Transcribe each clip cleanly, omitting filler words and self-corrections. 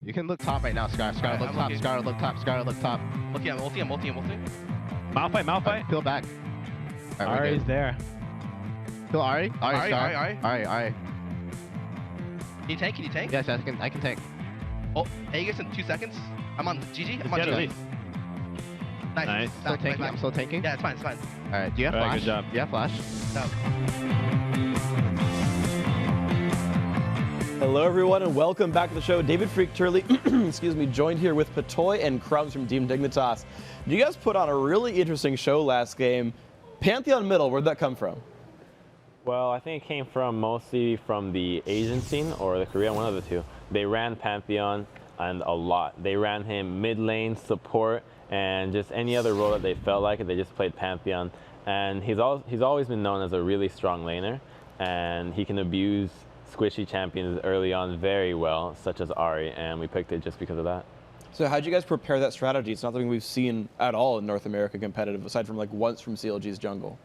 You can look top right now, Scar. Scar, look top. Scar, look top. Scar, look top. Looking at ulti, I'm ulti. Malphite. Peel back. Ari's there. Kill Ari. Ari. Ari. Can you tank? Yes, I can tank. Oh, Aegis in 2 seconds. I'm on GG. I'm on Get at GG. least. Nice. I'm still tanking. Yeah, it's fine. Alright, do you have Alright, flash? good job. Do you have flash? No. Hello everyone and welcome back to the show. David Freak Turley, excuse me, joined here with Patoy and Crumbs from Team Dignitas. You guys put on a really interesting show last game. Pantheon middle, where'd that come from? Well, I think it came from mostly from the Asian scene or the Korean, one of the two. They ran Pantheon and a lot. They ran him mid lane, support, and just any other role that they felt like it. They just played Pantheon. And he's always been known as a really strong laner, and he can abuse squishy champions early on very well, such as Ari, and we picked it just because of that. So how'd you guys prepare that strategy? It's not something we've seen at all in North America competitive, aside from like once from CLG's jungle.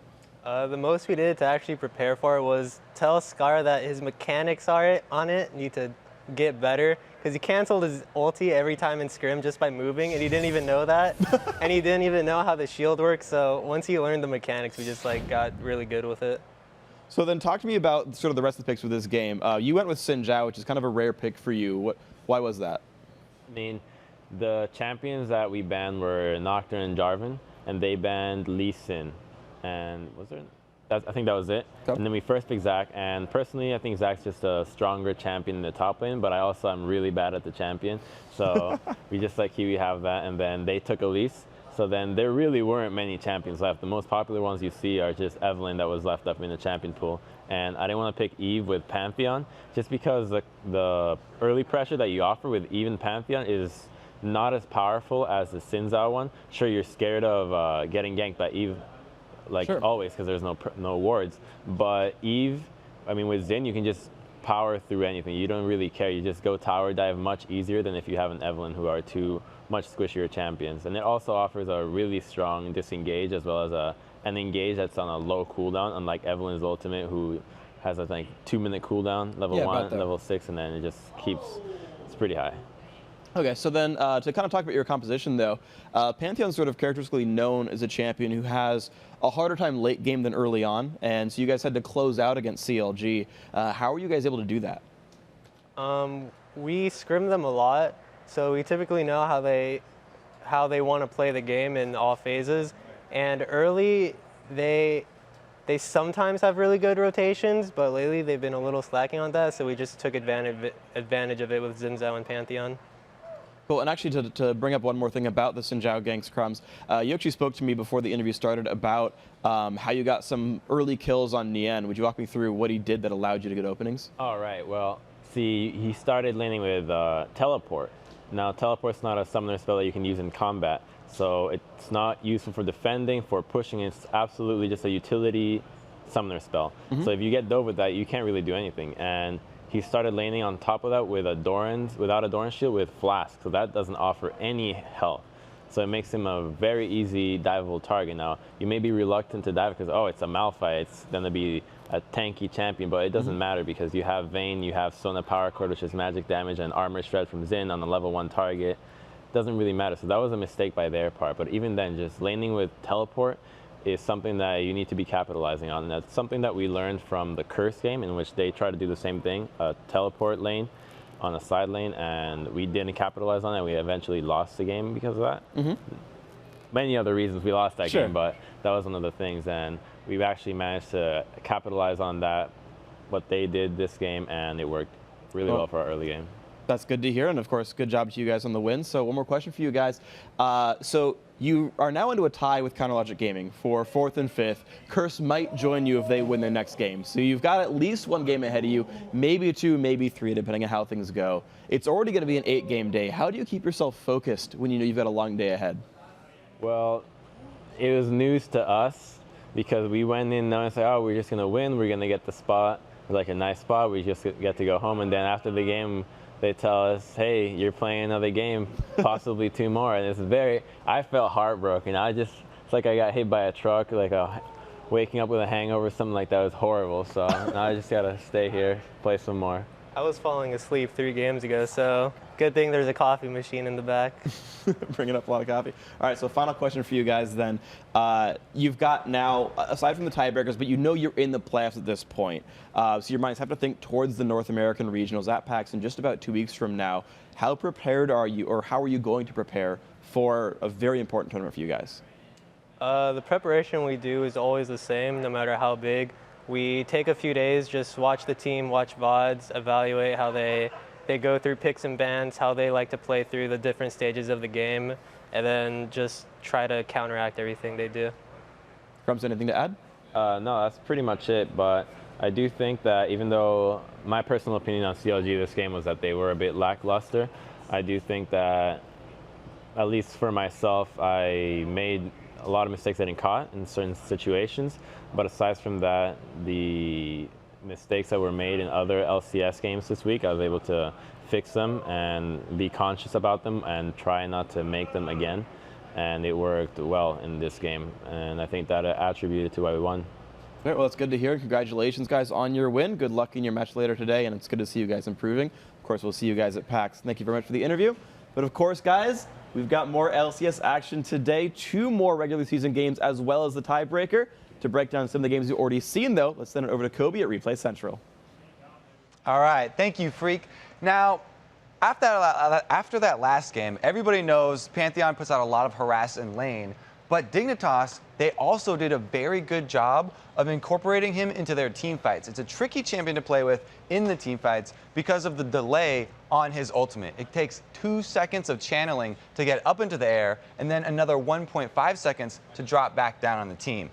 The most we did to actually prepare for it was tell Scar that his mechanics on it need to get better, because he canceled his ulti every time in scrim just by moving, and he didn't even know that. And he didn't even know how the shield works, so once he learned the mechanics, we just like got really good with it. So then talk to me about sort of the rest of the picks for this game. You went with Xin Zhao, which is kind of a rare pick for you. Why was that? I mean, the champions that we banned were Nocturne and Jarvan, and they banned Lee Sin. And was there? I think that was it. Okay. And then we first picked Zac, and personally, I think Zac's just a stronger champion in the top lane, but I also am really bad at the champion. So we just let Kiwi have that, and then they took Elise. So then there really weren't many champions left. The most popular ones you see are just Evelynn that was left up in the champion pool. And I didn't want to pick Eve with Pantheon, just because the early pressure that you offer with Eve and Pantheon is not as powerful as the Xin Zhao one. Sure, you're scared of getting ganked by Eve, like sure, always, because there's no wards. But Eve, I mean, with Xin, you can just power through anything. You don't really care. You just go tower dive much easier than if you have an Evelynn, who are two much squishier champions. And it also offers a really strong disengage, as well as an engage that's on a low cooldown, unlike Evelynn's ultimate, who has a 2-minute cooldown, level 1, level 6, and then it just keeps, it's pretty high. Okay, so then to kind of talk about your composition though, Pantheon's sort of characteristically known as a champion who has a harder time late game than early on, and so you guys had to close out against CLG. How were you guys able to do that? We scrim them a lot, so we typically know how they want to play the game in all phases. And early, they sometimes have really good rotations, but lately they've been a little slacking on that, so we just took advantage of it with Xin Zhao and Pantheon. Cool, and actually to bring up one more thing about the Xin Zhao ganks, Crumbs, you actually spoke to me before the interview started about how you got some early kills on Nian. Would you walk me through what he did that allowed you to get openings? All right, well, see, he started laning with Teleport. Now, Teleport's not a summoner spell that you can use in combat, so it's not useful for defending, for pushing. It's absolutely just a utility summoner spell. So if you get dove with that, you can't really do anything. And he started laning on top of that with without a Doran shield with Flask, so that doesn't offer any health. So it makes him a very easy diveable target. Now, you may be reluctant to dive because, oh, it's a Malphite, it's going to be a tanky champion, but it doesn't matter because you have Vayne, you have Sona Power Chord, which is magic damage, and Armor Shred from Xin on a level 1 target. Doesn't really matter, so that was a mistake by their part. But even then, just laning with Teleport is something that you need to be capitalizing on. And that's something that we learned from the Curse game, in which they try to do the same thing, a teleport lane on a side lane, and we didn't capitalize on it. We eventually lost the game because of that. Many other reasons we lost that game, but that was one of the things, and we've actually managed to capitalize on that, what they did this game, and it worked really well for our early game. That's good to hear, and of course, good job to you guys on the win. So one more question for you guys. So you are now into a tie with Counterlogic Gaming for 4th and 5th. Curse might join you if they win their next game. So you've got at least 1 game ahead of you, maybe 2, maybe 3, depending on how things go. It's already going to be an 8-game day. How do you keep yourself focused when you know you've got a long day ahead? Well, it was news to us because we went in knowing, like, oh, we're just going to win. We're going to get the spot, like a nice spot. We just get to go home. And then after the game, they tell us, hey, you're playing another game, possibly 2 more. And I felt heartbroken. It's like I got hit by a truck, like waking up with a hangover, something like that. It was horrible. So now I just got to stay here, play some more. I was falling asleep 3 games ago, so good thing there's a coffee machine in the back. Bringing up a lot of coffee. All right, so final question for you guys then. You've got now, aside from the tiebreakers, but you know you're in the playoffs at this point. So your minds have to think towards the North American regionals at PAX in just about 2 weeks from now. How prepared are you, or how are you going to prepare for a very important tournament for you guys? The preparation we do is always the same, no matter how big. We take a few days, just watch the team, watch VODs, evaluate how they go through picks and bans, how they like to play through the different stages of the game, and then just try to counteract everything they do. Crumbs, anything to add? No, that's pretty much it, but I do think that even though my personal opinion on CLG this game was that they were a bit lackluster, I do think that, at least for myself, I made a lot of mistakes getting caught in certain situations, but aside from that, the mistakes that were made in other LCS games this week, I was able to fix them and be conscious about them and try not to make them again, and it worked well in this game, and I think that attributed to why we won. All right, well, it's good to hear. Congratulations, guys, on your win. Good luck in your match later today, and it's good to see you guys improving. Of course, we'll see you guys at PAX. Thank you very much for the interview. But of course, guys, we've got more LCS action today, 2 more regular season games as well as the tiebreaker. To break down some of the games you've already seen, though, let's send it over to Kobe at Replay Central. All right, thank you, Freak. Now, after that last game, everybody knows Pantheon puts out a lot of harass in lane, but Dignitas, they also did a very good job of incorporating him into their team fights. It's a tricky champion to play with in the team fights because of the delay on his ultimate. It takes 2 seconds of channeling to get up into the air, and then another 1.5 seconds to drop back down on the team.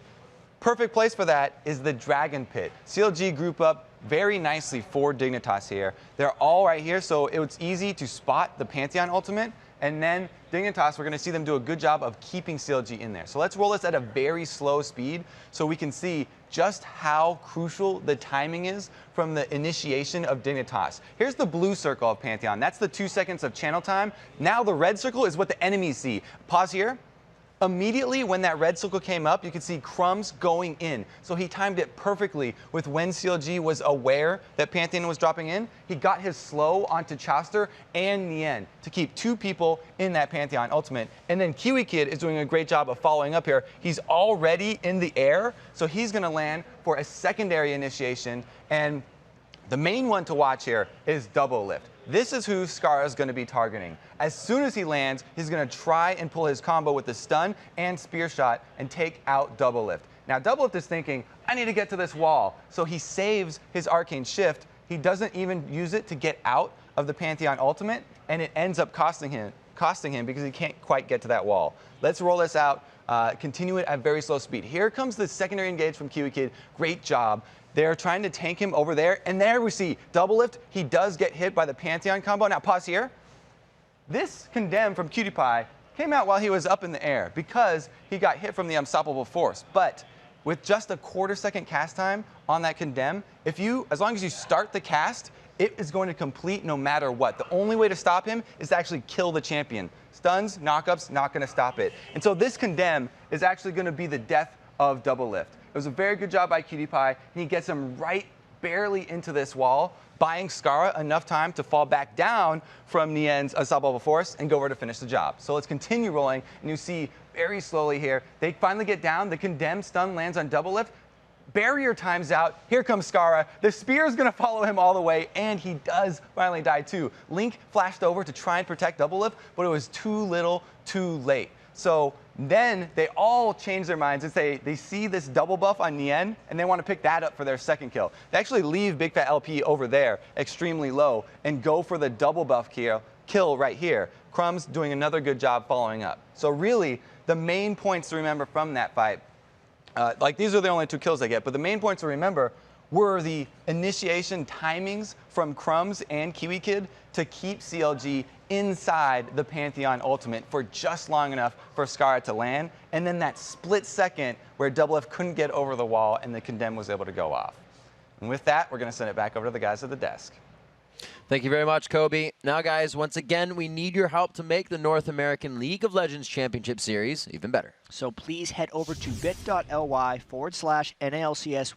Perfect place for that is the Dragon Pit. CLG group up very nicely for Dignitas here. They're all right here, so it's easy to spot the Pantheon ultimate, and then Dignitas, we're going to see them do a good job of keeping CLG in there. So let's roll this at a very slow speed so we can see just how crucial the timing is from the initiation of Dignitas. Here's the blue circle of Pantheon. That's the 2 seconds of channel time. Now the red circle is what the enemies see. Pause here. Immediately when that red circle came up, you could see Crumbs going in. So he timed it perfectly with when CLG was aware that Pantheon was dropping in. He got his slow onto Chauster and Nien to keep 2 people in that Pantheon ultimate. And then Kiwi Kid is doing a great job of following up here. He's already in the air, so he's going to land for a secondary initiation. And the main one to watch here is Double Lift. This is who Scara is going to be targeting. As soon as he lands, he's going to try and pull his combo with the stun and spear shot and take out Double Lift. Now, Double Lift is thinking, I need to get to this wall. So he saves his Arcane Shift. He doesn't even use it to get out of the Pantheon ultimate, and it ends up costing him because he can't quite get to that wall. Let's roll this out, continue it at very slow speed. Here comes the secondary engage from Kiwi Kid. Great job. They're trying to tank him over there, and there we see Double Lift. He does get hit by the Pantheon combo. Now pause here. This condemn from Cutie Pie came out while he was up in the air because he got hit from the unstoppable force. But with just a 1/4 second cast time on that condemn, as long as you start the cast, it is going to complete no matter what. The only way to stop him is to actually kill the champion. Stuns, knockups, not going to stop it. And so this condemn is actually going to be the death of Double Lift. It was a very good job by Cutie Pie, and he gets him right barely into this wall, buying Scara enough time to fall back down from Nien's unstoppable force and go over to finish the job. So let's continue rolling, and you see very slowly here, they finally get down, the condemned stun lands on Double Lift, barrier times out, here comes Scara, the spear is going to follow him all the way, and he does finally die too. Link flashed over to try and protect Double Lift, but it was too little, too late. So then they all change their minds and say they see this double buff on Nien and they want to pick that up for their second kill. They actually leave Big Fat LP over there extremely low and go for the double buff kill right here. Crumbs doing another good job following up. So really the main points to remember from that fight, these are the only 2 kills they get, but the main points to remember were the initiation timings from Crumbs and Kiwi Kid to keep CLG inside the Pantheon ultimate for just long enough for Scara to land, and then that split second where Double F couldn't get over the wall and the condemn was able to go off. And with that, we're going to send it back over to the guys at the desk. Thank you very much, Kobe. Now, guys, once again, we need your help to make the North American League of Legends Championship Series even better. So please head over to bit.ly/NALCS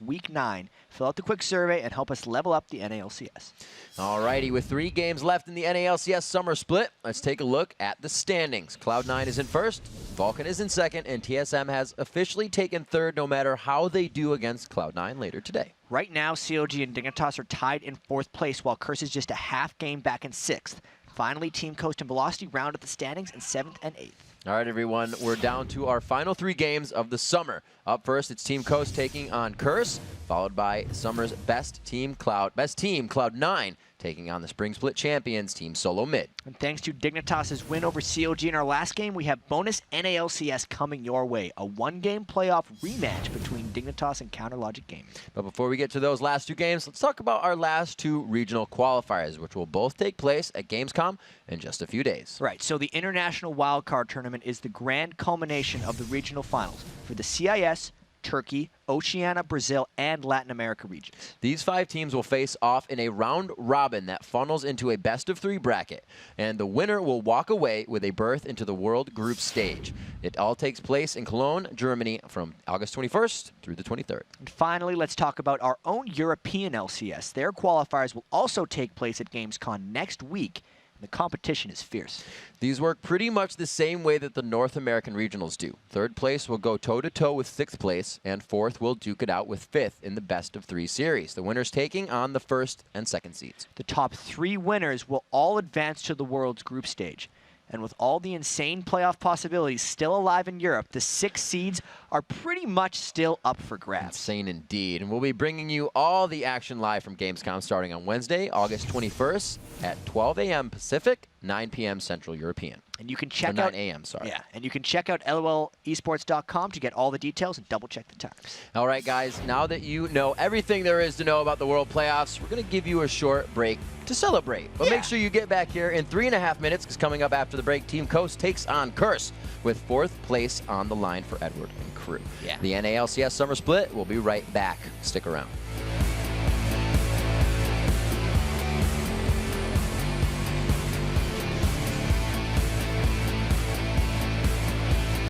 Week 9. Fill out the quick survey and help us level up the NALCS. Alrighty, with 3 games left in the NALCS Summer Split, let's take a look at the standings. Cloud9 is in first, Vulcan is in second, and TSM has officially taken third no matter how they do against Cloud9 later today. Right now, COG and Dignitas are tied in 4th place, while Curse is just a half game back in 6th. Finally, Team Coast and Velocity round up the standings in 7th and 8th. All right, everyone, we're down to our final 3 games of the summer. Up first, it's Team Coast taking on Curse, followed by summer's best team, Cloud9, taking on the Spring Split champions, Team Solo Mid. And thanks to Dignitas' win over COG in our last game, we have bonus NALCS coming your way, a 1-game playoff rematch between Dignitas and Counter Logic Gaming. But before we get to those last 2 games, let's talk about our last 2 regional qualifiers, which will both take place at Gamescom in just a few days. Right, so the International Wildcard Tournament is the grand culmination of the regional finals for the CIS, Turkey, Oceania, Brazil, and Latin America regions. These 5 teams will face off in a round robin that funnels into a best-of-3 bracket, and the winner will walk away with a berth into the World Group Stage. It all takes place in Cologne, Germany from August 21st through the 23rd. And finally, let's talk about our own European LCS. Their qualifiers will also take place at Gamescom next week. The competition is fierce. These work pretty much the same way that the North American regionals do. 3rd place will go toe-to-toe with 6th place, and 4th will duke it out with 5th in the best-of-3 series. The winners taking on the 1st and 2nd seeds. The top 3 winners will all advance to the World's group stage. And with all the insane playoff possibilities still alive in Europe, the 6 seeds are pretty much still up for grabs. Insane indeed. And we'll be bringing you all the action live from Gamescom starting on Wednesday, August 21st at 12 a.m. Pacific, 9 p.m. Central European. And you can check or out 9 a.m., sorry. Yeah, and you can check out lolesports.com to get all the details and double check the times. All right, guys, now that you know everything there is to know about the World Playoffs, we're going to give you a short break to celebrate. But make sure you get back here in 3.5 minutes, because coming up after the break, Team Coast takes on Curse with 4th place on the line for Edward and crew. Yeah. The NALCS Summer Split will be right back. Stick around.